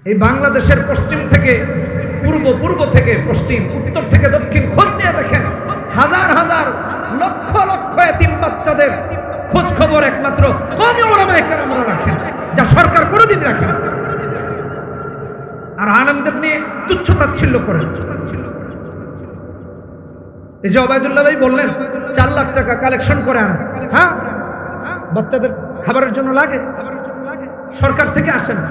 এই বাংলাদেশের পশ্চিম থেকে পূর্ব থেকে পশ্চিম, উত্তর থেকে দক্ষিণ খোঁজ নিয়ে দেখেন, হাজার হাজার লক্ষ লক্ষ এতিম বাচ্চাদের খোঁজ খবর একমাত্র কওমি উলামায়ে কেরামরা রাখেন, যা সরকার কোনোদিন রাখে না। আর আলেমদের নিয়ে তুচ্ছ-তাচ্ছিল্য করে। এই যে ওবায়দুল্লাহ ভাই বললেন 4 লাখ টাকা কালেকশন করে আনা, হ্যাঁ বাচ্চাদের খাবারের জন্য লাগে, সরকার থেকে আসে না।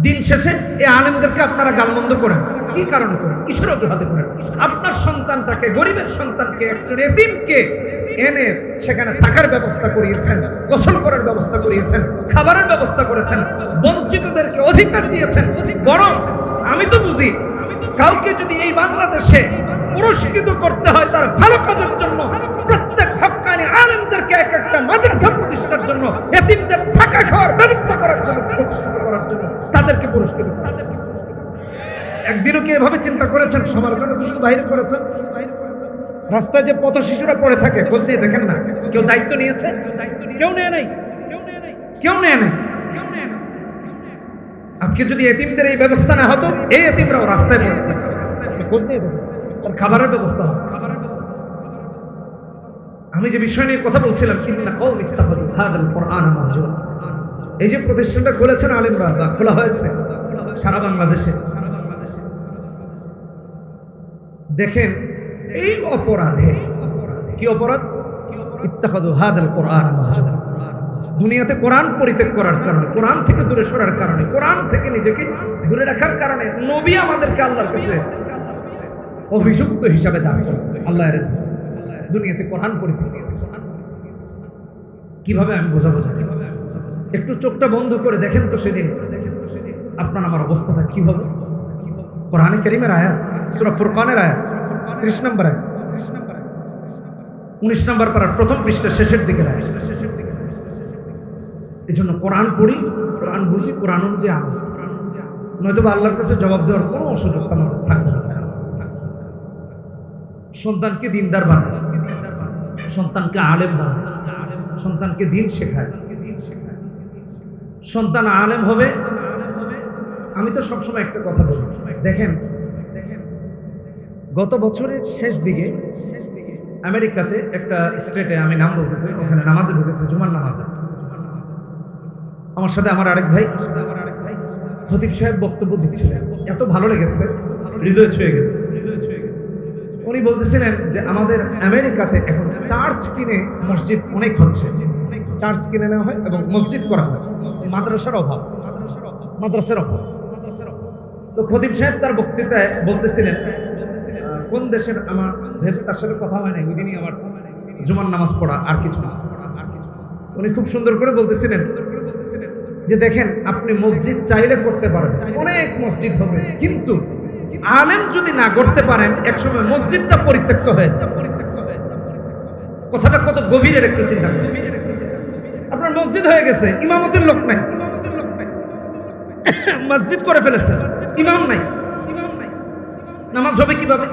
দিন শেষে এই আলেমদেরকে আপনারা গালমন্দ করেন, কি কারণে করেন, কিসের অজুহাতে করেন? আপনার সন্তানটাকে, গরিবের সন্তানকে, একজন এতিমকে এনে সেখানে থাকার ব্যবস্থা করিয়েছেন, গোসল করার ব্যবস্থা করিয়েছেন, খাবারের ব্যবস্থা করেছেন, বঞ্চিতদেরকে অধিকার দিয়েছেন। বরং আমি তো বুঝি, কাউকে যদি এই বাংলাদেশে পুরস্কৃত করতে হয় তার ভালো কাজের জন্য, প্রত্যেক হক্কানি আলেমদেরকে এক একটা মাদ্রাসা প্রতিষ্ঠার জন্য, এতিমদের থাকা খাওয়ার ব্যবস্থা করার জন্য, তাদেরকে পুরস্কৃত করা। একদিনও কি এভাবে চিন্তা করেছেন? সমালোচনা তো শুধু বাইরে করেছেন। রাস্তায় যে পথ শিশুরা পড়ে থাকে, খোঁজ নিয়ে দেখেন না কেউ দায়িত্ব নিয়েছে? কেউ নেয় নাই, কেউ নেয় নাই। আজকে যদি এতিমদের এই ব্যবস্থা না হতো, এই এতিমরাও রাস্তায় পড়ে থাকতো। খোঁজ নিয়ে দেখেন, খাবারের ব্যবস্থা হয়। আমি যে বিষয় নিয়ে কথা বলছিলাম, ইন্না কওমি ইত্তাখাযু হাযাল কুরআনা মাহজুরা, এই যে প্রতিষ্ঠানটা খুলেছেন আলেমরা, বা খোলা হয়েছে সারা বাংলাদেশে, দেখেন এই অপরাধে, কি অপরাধ? ইত্তাখাযু হাযাল কুরআনা মাহজুরা। দুনিয়াতে কোরআন পরিত্যাগ করার কারণে, কোরআন থেকে দূরে সরার কারণে, কোরআন থেকে নিজেকে দূরে রাখার কারণে নবী আমাদেরকে আল্লাহর কাছে অভিযুক্ত হিসাবে দাবি করেন। আল্লাহ এর দুনিয়াতে কোরআন পরিত্যাগ করেছে। কিভাবে আমি বোঝাবো? একটু চোখটা বন্ধ করে দেখেন তো সেদিন আপনার আমার অবস্থাটা কি হবে। কোরআনে কারীমের আয়াত, সূরা ফুরকানের আয়াত 30 নম্বর আয়াত, 19 নম্বর পারার প্রথম পৃষ্ঠা শেষের দিকের আয়াত। এই জন্য কোরআন পড়ি, কোরআন বুঝি, কোরআন অনুযায়ী আমল, নয়তো আল্লাহর কাছে জবাব দেওয়ার কোনো সুযোগ আমাদের থাকবে না। সন্তানকে দিনদার বানায়, সন্তানকে আলেম বানায়, সন্তানকে দিন শেখায়। সন্তান আলেম হবে। আমি তো সবসময় একটা কথা বলি, দেখেন গত বছরের শেষ দিকে আমেরিকাতে একটা স্টেটে, আমি নাম বলতেছি, ওখানে নামাজে ঢুকেছে, জুমার নামাজে। আমার সাথে আমার আরেক ভাই খতিব সাহেব বক্তব্য দিচ্ছিলেন, এত ভালো লেগেছে, হৃদয় ছুঁয়ে গেছে। উনি বলতেছিলেন যে আমাদের আমেরিকাতে এখন চার্চ কিনে মসজিদ অনেক হচ্ছে, চার্চ কিনে নেওয়া হয় এবং মসজিদ করা হয়, মাদ্রাসার অভাব, মাদ্রাসার অভাব। তো খতিব সাহেব তার বক্তৃতায় বলতেছিলেন, কোন দেশের, আমার যেহেতু তার সাথে কথা হয় না, ওই দিনই আমার জুমার নামাজ পড়া, আর কিছু না। উনি খুব সুন্দর করে বলতেছিলেন যে দেখেন, আপনি মসজিদ চাইলে করতে পারেন, অনেক মসজিদ হবে, কিন্তু আলেম যদি না করতে পারেন, একসময় মসজিদটা পরিত্যক্ত হয়ে যায়। কথাটা কত গভীরের একটু চিন্তা করেন। আপনার মসজিদ হয়ে গেছে, ইমামতের লোক নাই, মসজিদ করে ফেলেছে, ইমাম নাই, নামাজ হবে কিভাবে?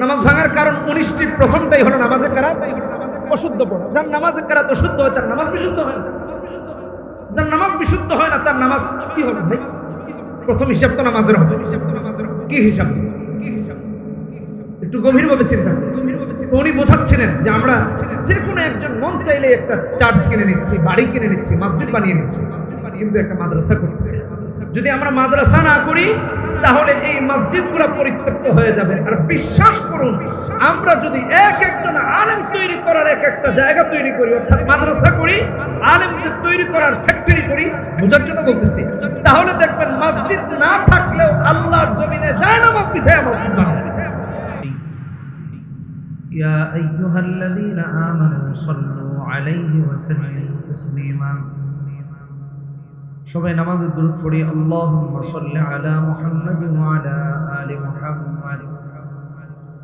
নামাজ ভাঙার কারণ 19টি, প্রথমটাই হলো নামাজে কেরাত অশুদ্ধ পড়া। যার নামাজে কেরাত অশুদ্ধ হয় তার নামাজ বিশুদ্ধ হয় না, যার নামাজ বিশুদ্ধ হয় না তার নামাজ কি হবে ভাই? প্রথম হিসাব তো নামাজের হবে, কি হিসাব? একটু গভীরভাবে চিন্তা করুন। তো উনি বোঝাচ্ছিলেন যে আমরা যে কোনো একজন মন চাইলে একটা চার্চ কিনে নিচ্ছি, বাড়ি কিনে নিচ্ছি, মসজিদ বানিয়ে নিচ্ছি, কিন্তু একটা মাদ্রাসা করতেছি। যদি আমরা মাদ্রাসা না করি তাহলে এই মসজিদগুলো পরিত্যক্ত হয়ে যাবে। আর বিশ্বাস করুন, আমরা যদি এক একজন আলেম তৈরি করার এক একটা জায়গা তৈরি করি, অর্থাৎ মাদ্রাসা করি, আলেমদের তৈরি করার ফ্যাক্টরি করি, বোঝার জন্য বলতেছি, তাহলে দেখবেন মসজিদ না থাকলেও আল্লাহর জমিনে যায় না মসজিদ বিছায়া মসজিদ বানাবে। ইয়া আইয়ুহাল্লাযীনা আমানু সাল্লু আলাইহি ওয়া সাল্লিমু তাসলিমা। সবাই নামাজে দুরূদ পড়ি, আল্লাহুম্মা সাল্লি আলা মুহাম্মাদিন ওয়া আলা আলি মুহাম্মাদ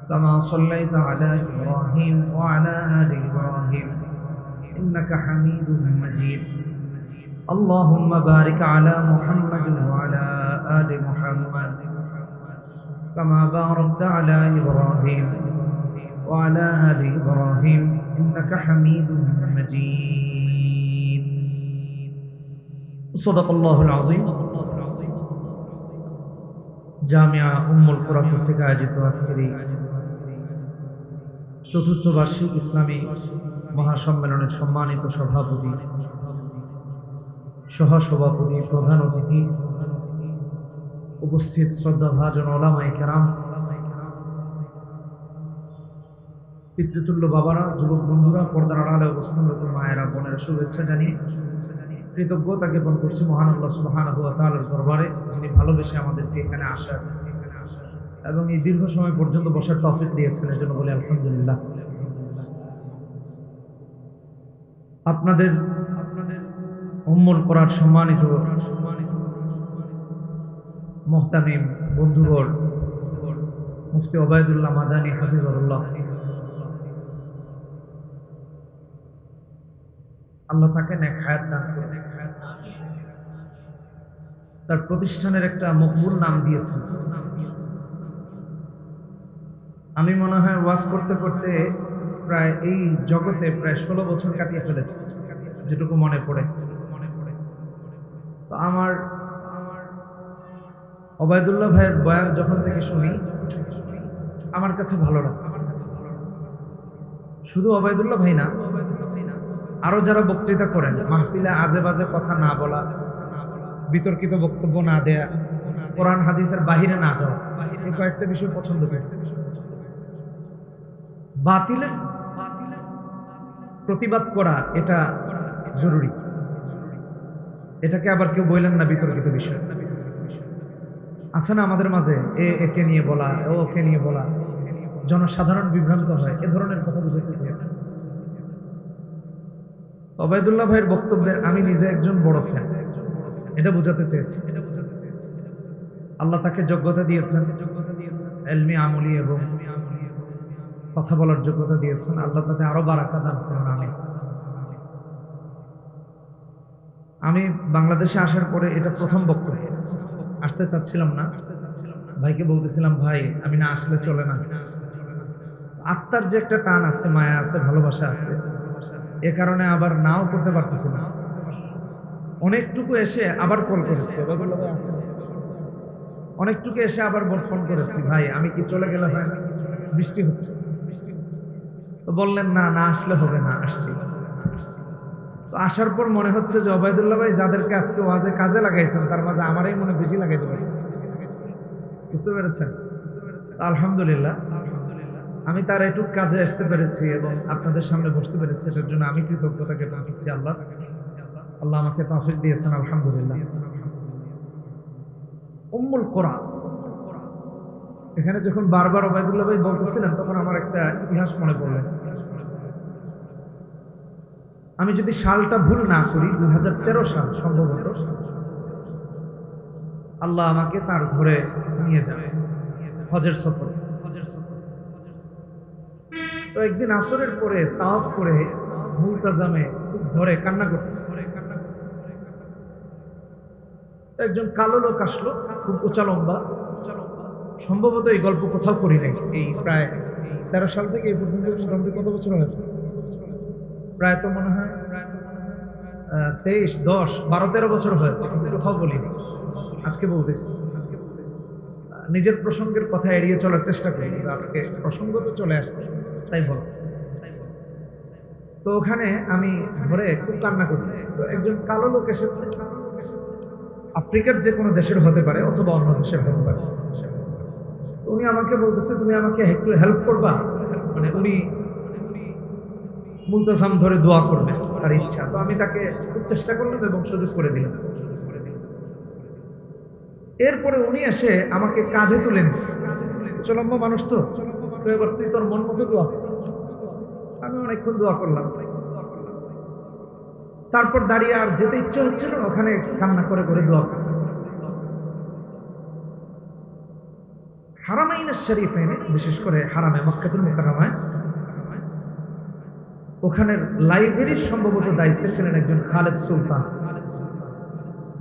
কামা সাল্লাইতা আলা ইব্রাহিম ওয়া আলা আলি ইব্রাহিম ইন্নাকা হামিদুম মাজিদ। আল্লাহুম্মা বারিক আলা মুহাম্মাদিন ওয়া আলা আলি মুহাম্মাদ কামা বারাকতা আলা ইব্রাহিম ওয়া আলা আলি ইব্রাহিম ইন্নাকা হামিদুম মাজিদ। সাদাকাল্লাহুল আযীম। জামিয়া উম্মুল কুরা কর্তৃক আয়োজিত আজকের এই চতুর্থ বার্ষিক ইসলামী মহাসম্মেলনের সম্মানিত সভাপতি, সহসভাপতি, প্রধান অতিথি, উপস্থিত শ্রদ্ধাভাজন ওলামায়ে কেরাম, পিতৃতুল্য বাবারা, যুবক বন্ধুরা, পর্দার আড়ালে অবস্থানরত মায়েরা, বোনেরা, শুভেচ্ছা জানিয়ে কৃতজ্ঞতা জ্ঞাপন করছি মহান আল্লাহ সুবহানাহু ওয়া তাআলার দরবারে, যিনি ভালোবেসে আমাদেরকে এখানে আসার এবং এই দীর্ঘ সময় পর্যন্ত বসার তৌফিক দিয়েছেন। এর জন্য বলি আলহামদুলিল্লাহ। আপনাদের উম্মুল কুরআন সম্মানিত মুহতামিম বন্ধুগণ, মুফতি ওবায়দুল্লাহ মাদানী হাফিজাহুল্লাহ, আল্লাহ তাকে নেক হায়াত দান করেন। তার প্রতিষ্ঠানের একটা মকবুল নাম দিয়েছেন। আমি মনে হয় ওয়াজ করতে করতে প্রায় এই জগতে প্রায় 16 বছর কাটিয়ে ফেলেছি, যেটুকু মনে পড়ে। তো আমার ওবায়দুল্লাহ ভাইয়ের বয়ান যখন থেকে শুনি আমার কাছে ভালো লাগে। শুধু ওবায়দুল্লাহ ভাই না, আরো যারা বক্তৃতা করেন, মাহফিলে আজে বাজে কথা না বলা, বিতর্কিত বক্তব্য না দেয়া, কোরআন হাদিসের বাহিরে না যাওয়া, এই কয়েকটা বিষয় পছন্দ করি। বাতিলের প্রতিবাদ করা এটা জরুরি। এটাকে আবার কেউ বললেন না বিতর্কিত বিষয়। আছে না আমাদের মাঝে একে নিয়ে বলা, ওকে নিয়ে বলা, জনসাধারণ বিভ্রান্ত হয়, এ ধরনের কথা বুঝাতে চেয়েছেন। ওবায়দুল্লাহ ভাইয়ের বক্তব্যের আমি নিজে একজন বড় ফ্যান, এটা বোঝাতে চেয়েছি। আল্লাহ তাকে যোগ্যতা দিয়েছেন, ইলমি আমলি এবং কথা বলার যোগ্যতা দিয়েছেন। আল্লাহ তাতে আরো বারাকা দান করেন। আমি বাংলাদেশে আসার পরে এটা প্রথম বক্তব্য। আসতে চাচ্ছিলাম না, ভাইকে বলতেছিলাম, ভাই আমি না আসলে চলে না। আত্মার যে একটা টান আছে, মায়া আছে, ভালোবাসা আছে, এ কারণে আবার নাও করতে পারতেছি না। অনেকটুকু এসে আবার কল করেছি, অনেকটুকু এসে আবার ফোন করেছি, ভাই আমি কি চলে গেলে হয়, বৃষ্টি হচ্ছে। তো বললেন না, না আসলে হবে না, আসছি। তো আসার পর মনে হচ্ছে যে ওবায়দুল্লাহ ভাই যাদেরকে আজকে ওয়াজে কাজে লাগাইছেন, তার মাঝে আমারই মনে বেশি লাগাইতে পারি। বুঝতে পেরেছেন? আলহামদুলিল্লাহ, আমি তার একটু কাজে আসতে পেরেছি এবং আপনাদের সামনে বসতে পেরেছি, এটার জন্য আমি কৃতজ্ঞতা জ্ঞাপন করছি। আল্লাহ আমাকে তৌফিক দিয়েছেন, আলহামদুলিল্লাহ। উম্মুল কুরা, এখানে যখন বারবার ওবায়দুল্লাহ ভাই বলতেছিলেন তখন আমার একটা ইতিহাস মনে পড়লেন। আমি যদি সালটা ভুল না করি, 2013 সাল সম্ভবত, আল্লাহ আমাকে তার ঘরে নিয়ে যাবে হজের সফরে। তো একদিন আসরের পরে তাওয়াফ করে মুলতাজামে ধরে কান্না করতেছে। একজন কালো লোক আসলো, খুব উঁচা লম্বা। সম্ভবত এই গল্প কোথাও করি নাই। এই প্রায় 13 সাল থেকে এই পর্যন্ত মোটামুটি কত বছর হয়েছে? প্রায় তো মনে হয় 23, 10, 12, 13 বছর হয়েছে, কিন্তু কোথাও বলিনি। আজকে বলতেছি। নিজের প্রসঙ্গের কথা এড়িয়ে চলার চেষ্টা করি, আজকে প্রসঙ্গ তো চলে আসছে, তাই বল। তো ওখানে আমি ধরে খুব কান্না করতেছি। তো একজন কালো লোক এসেছে, আফ্রিকার যে কোনো দেশের হতে পারে অথবা অন্য দেশের হতে পারে। উনি আমাকে বলতেছে, তুমি আমাকে একটু হেল্প করবা? মানে উনি মুলতাজাম ধরে দোয়া করবে, তার ইচ্ছা। তো আমি তাকে খুব চেষ্টা করলাম এবং সুযোগ করে দিলাম। এরপরে উনি এসে আমাকে কাঁধে তুলে নিচ্ছে। চলম্ব মানুষ তো, এবার তুই তোর মন মতো দোয়া কর। আমি অনেকক্ষণ দোয়া করলাম। তারপর দাঁড়িয়ে আর যেতে ইচ্ছে হচ্ছিল, ওখানে কান্না করে করে দোয়া করতেছে। হারামাইন শরীফাইনে, বিশেষ করে হারামে মক্কাতুল মুকাররমায়, ওখানের লাইব্রেরির সম্ভবত দায়িত্বে ছিলেন একজন খালেদ সুলতান,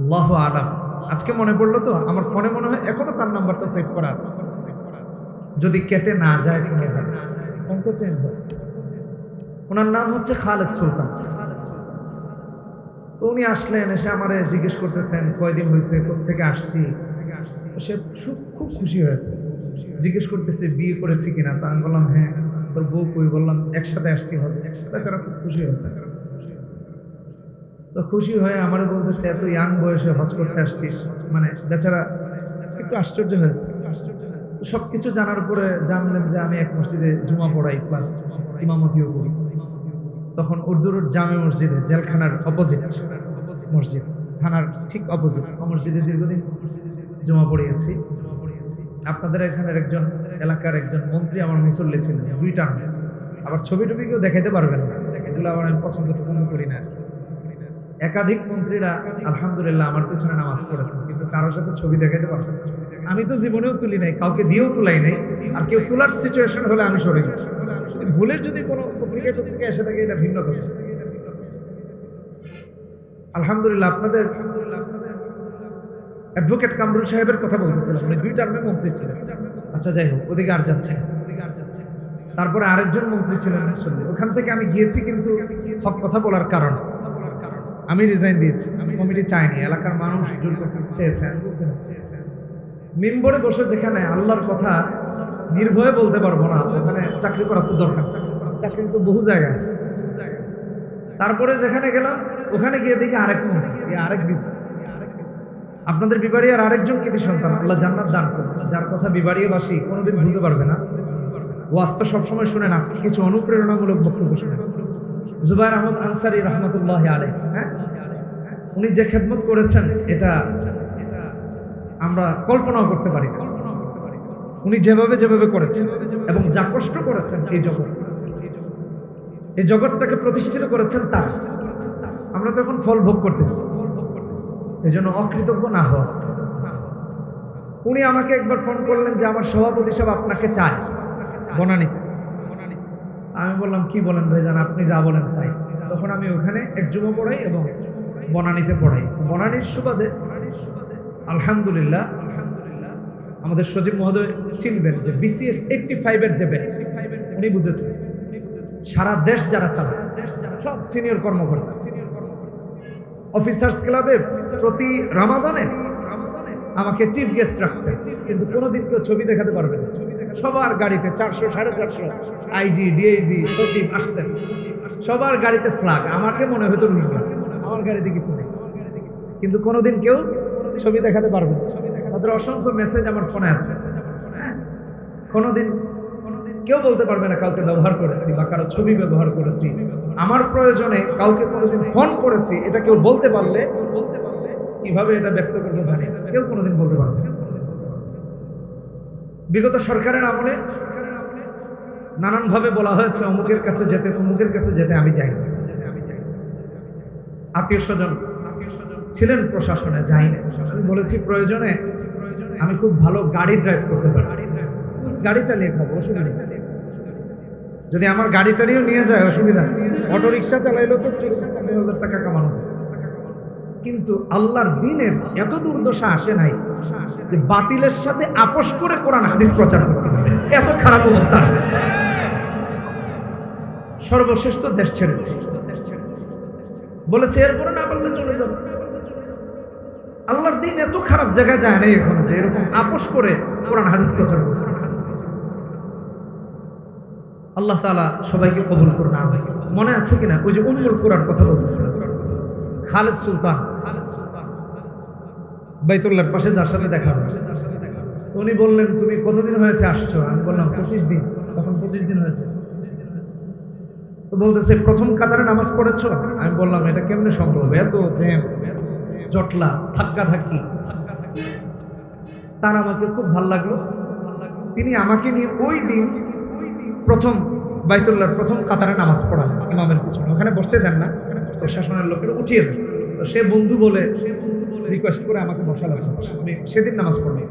আল্লাহু আলাম। আজকে মনে পড়লো তো, আমার ফোনে মনে হয় এখনো তার নাম্বারটা সেভ করা আছে, যদি কেটে না যায় ফোন তো চেঞ্জ হয়। ওনার নাম হচ্ছে খালেদ সুলতান। তো উনি আসলেন, এসে আমারে জিজ্ঞেস করতেছেন কয়দিন হয়েছে, কোত্থেকে আসছি। সে খুব খুশি হয়েছে, জিজ্ঞেস করতেছে বিয়ে করেছি কিনা। তা আমি বললাম হ্যাঁ। তোর বউ কই? বললাম একসাথে আসছি হজে। বেচারা খুব খুশি হয়েছে। তো খুশি হয়ে আমারও বলতেছে এত ইয়াং বয়সে হজ করতে আসছিস, মানে বেচারা একটু আশ্চর্য হয়েছে। সবকিছু জানার পরে জানলেন যে আমি এক মসজিদে জুমা পড়াই প্লাস ইমামতিও করি। তখন উর্দুর জামে মসজিদে, জেলখানার অপোজিট মসজিদ, থানার ঠিক অপোজিট মসজিদে দীর্ঘদিন জমা পড়িয়েছি। আপনাদের এখানের একজন এলাকার একজন মন্ত্রী আমার মুসল্লি ছিলেন 2 টার্মে। আবার ছবি টবি কেউ দেখাইতে পারবেন না, এগুলো আবার আমি পছন্দ করি না। একাধিক মন্ত্রীরা আলহামদুলিল্লাহ আমার পিছনে নামাজ পড়েছেন, কিন্তু কারোর সাথে ছবি দেখাইতে পারবেন না। আমি তো জীবনেও তুলি নাই, কাউকে দিয়েও তুলাই নাই। আর কেউ তোলার সিচুয়েশন হলে আমি সরে গেছি। ভুলের যদি কোনো পত্রিকা এসে থাকে এটা ভিন্ন কথা। আলহামদুলিল্লাহ আপনাদের অ্যাডভোকেট কামরুল সাহেবের কথা বলতেছিলাম, উনি 2 টার্মে মন্ত্রী ছিলেন। আচ্ছা যাই হোক, ওদিকে আর যাচ্ছে। তারপরে আরেকজন মন্ত্রী ছিলেন মুসল্লি, ওখান থেকে আমি গিয়েছি, কিন্তু হক কথা বলার কারণ আমি রিজাইন দিয়েছি। কমিটি চায়নি, এলাকার মানুষ জোর করতে চেয়েছেন। মিম্বরে বসে যেখানে আল্লাহর কথা নির্ভয়ে বলতে পারবো না, ওখানে চাকরি করার তো দরকার। চাকরি তো বহু জায়গায় আছে। তারপরে যেখানে গেলাম ওখানে গিয়ে দেখি আরেক মন্ত্রী, আরেক বিভাগ। আপনাদের বিবাড়িয়ার আরেকজন কৃতি সন্তান, আল্লাহ জান্নাত দান করুন, যার কথা বিবাড়িয়াবাসী কোনোদিন ভুলতে পারবে না। ওয়াজ তো সবসময় শুনেন, আজকে কিছু অনুপ্রেরণামূলক বক্তব্য শুনেন। জুবায়ের আহমদ আনসারী রহমতুল্লাহ আলাইহি, হ্যাঁ, উনি যে খেদমত করেছেন এটা আমরা কল্পনাও করতে পারি না। উনি যেভাবে করেছেন এবং যা কষ্ট করেছেন এই জগৎটাকে প্রতিষ্ঠিত করেছেন তার, আমরা তো এখন ফল ভোগ করতেছি। এই জন্য অকৃতজ্ঞ না হওয়া। উনি আমাকে একবার ফোন করলেন যে আমার সভাপতি সাহেব আপনাকে চায় বনানীতে। আমি বললাম কি বলেন ভাইজান, আপনি যা বলেন তাই। তখন আমি ওখানে এক জুমা পড়াই এবং বনানীতে পড়াই। বনানীর সুবাদে আলহামদুলিল্লাহ আমাদের সজীব মহোদয় চিনবেন যে BCS 85-এর যে ব্যাচ, উনি বুঝেছেন সারা দেশ যারা চালায় সব সিনিয়র কর্মকর্তা। অফিসার্স ক্লাবে প্রতি রমাদানে আমাকে চিফ গেস্ট রাখতে, কিন্তু কোনোদিন কেউ ছবি দেখাতে পারবে না। সবার গাড়িতে 400 450 IG DIG সচিব আসতেন, সবার গাড়িতে ফ্ল্যাগ। আমাকে মনে হতো রোহিঙ্গা, আমার গাড়িতে কিছু নেই, কিন্তু কোনোদিন কেউ ছবি দেখাতে পারবে না। তাদের অসংখ্য মেসেজ আমার ফোনে আছে। কোনোদিন কেউ বলতে পারবে না কাউকে ব্যবহার করেছি বা কারো ছবি ব্যবহার করেছি। আমার প্রয়োজনে কাউকে কোনোদিন ফোন করেছি, এটা কেউ বলতে পারলে কিভাবে এটা ব্যক্ত করবো জানি না, কেউ কোনোদিন বলতে পারবে না। বিগত সরকারের আমলে নানানভাবে বলা হয়েছে অমুকের কাছে যেতে, অমুকের কাছে যেতে, আমি যাই না। আত্মীয় স্বজন ছিলেন প্রশাসনে, যাই না। আমি বলেছি প্রয়োজনে আমি খুব ভালো গাড়ি ড্রাইভ করতে পারি, গাড়ি চালিয়ে খাবো, অসুবিধা নেই। যদি আমার গাড়ি টাড়িও নিয়ে যায় অসুবিধা নেই, অটো রিক্সা চালাইলেও তো 30,000 টাকা কামানো যায়। কিন্তু আল্লাহর দ্বীনের এত দুর্দশা আসে নাই যে বাতিলের সাথে আপোষ করে কোরআন হাদিস প্রচার করতে হবে, এত খারাপ অবস্থা। সর্বশেষ তো দেশ ছেড়েছে, বলেছে এরপরে না পারলে চলে যাবে। আল্লাহর দ্বীন এত খারাপ জায়গায় যায় না এখন যে এরকম আপোষ করে কোরআন হাদিস প্রচার করবে। আল্লাহ তাআলা সবাইকে কবুল করুন। মনে আছে কিনা ওই যে উম্মুল কুরার কথা বলতেছিলাম, খালেদ সুলতান বাইতুল্লাহর পাশে যার সাথে দেখা হয়েছে, উনি বললেন তুমি কতদিন হয়েছে আসছো? আমি বললাম 25 দিন। তখন 25 দিন হয়েছে। তো বলতেছে প্রথম কাতারে নামাজ পড়েছো? আমি বললাম এটা কেমনে সম্ভব, এত জ্যাম জটলা ধাক্কা ধাক্কি। তার আমাকে খুব ভালো লাগলো, তিনি আমাকে নিয়ে ওই দিন প্রথম বাইতুল্লাহর প্রথম কাতারে নামাজ পড়ান ইমামের পিছনে। ওখানে বসতে দেন না, প্রশাসনের লোকের উঠিয়ে দেন। তো সে বন্ধু বলে রিকোয়েস্ট করে আমাকে বসালাম। আমি সেদিন নামাজ পড়লাম।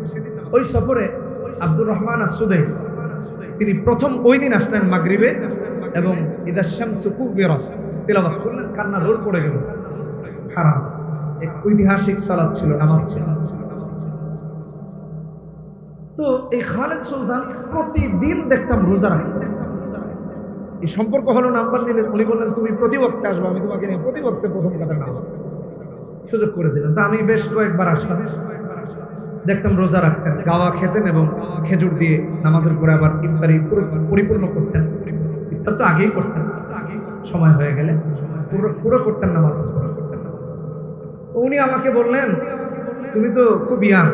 ওই সফরে আব্দুর রহমান আস-সুদাইস তিনি প্রথম ওই দিন আসলেন মাগরিবে এবং ইদাশ শামসু কুবিরাত তেলাওয়াত করলেন, কান্না রোল পড়ে গেল। হারাম এক ঐতিহাসিক সালাত ছিল, নামাজ ছিল। তো এই খালেদ সুলতান প্রতিদিন দেখতাম রোজা রাখতেন। এই সম্পর্ক হলো নাম্বার নিলেন, উনি বললেন তুমি প্রতি বক্তে আসবো, আমি তোমাকে নিয়ে প্রতি বক্তে প্রথম কাতারে নামাজ। সুযোগ করে দিলেন। তো আমি বেশ কয়েকবার আসলাম, দেখতাম রোজা রাখতেন, গাওয়া খেতেন এবং খেজুর দিয়ে নামাজের পরে আবার ইফতারি পরিপূর্ণ করতেন। ইফতার তো আগেই করতেন, সময় হয়ে গেলে পুরো করতেন নামাজ। উনি আমাকে বললেন, তুমি তো খুব ইয়াং,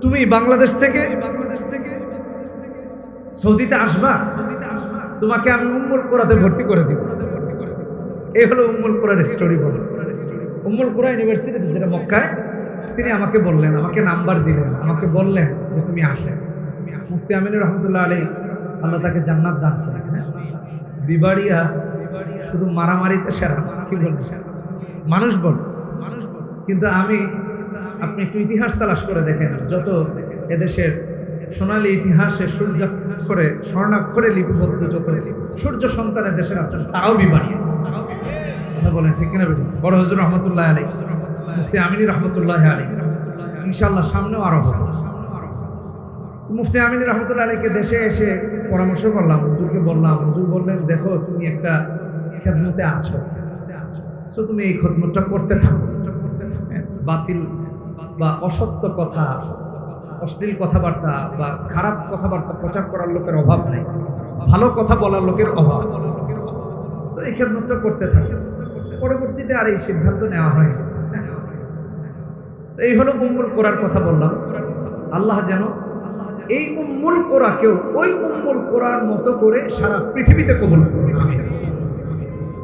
তুমি বাংলাদেশ থেকে সৌদিতে আসবা, তোমাকে আমি উম্মুল কোরাতে ভর্তি করে দিব। এই হলো উম্মুল কোরার স্টোরি। বল, উম্মুল কোরা ইউনিভার্সিটিতে, যেটা মক্কায়, তিনি আমাকে বললেন, আমাকে নাম্বার দিলেন, আমাকে বললেন যে তুমি আসেন। মুফতি আমিন রহমতুল্লাহ আলাইহি, আল্লাহ তাকে জান্নাত দান করেন। বিবাড়িয়া শুধু মারামারিতে সেরা, কি বলছেন মানুষ বল, কিন্তু আপনি একটু ইতিহাস তালাশ করে দেখেন, যত এদেশের সোনালী ইতিহাসে সূর্যাক্ষরে স্বর্ণাক্ষরে লিপিবদ্ধ যত সূর্য সন্তানের দেশের আছেন, তারাও বিবাড়িয়া। কথা বলেন ঠিক কিনা বেটি? বড় হুজুর রহমতুল্লাহ আলাইহি, মুফতি আমিনী রহমতুল্লাহ আলাইহি, ইনশাআল্লাহ সামনেও আরো হবে। মুফতি আমিনী রহমতুল্লাহ আলাইহিকে দেশে এসে পরামর্শ করলাম, হুজুরকে বললাম, হুজুর বললেন, দেখো তুমি একটা খেদমতে আছো, সো তুমি এই খেদমতটা করতে থাকো। বাতিল বা অসত্য কথা, অশ্লীল কথাবার্তা বা খারাপ কথাবার্তা প্রচার করার লোকের অভাব নেই, ভালো কথা বলার লোকের অভাব। সো এই খেদমতটা করতে থাকে। পরবর্তীতে আর এই সিদ্ধান্ত নেওয়া হয়। এই হলো উম্মুল কোরার কথা বললাম। আল্লাহ যেন এই উম্মুল কোরাকেও ওই উম্মুল কোরার মতো করে সারা পৃথিবীতে কবুল করে।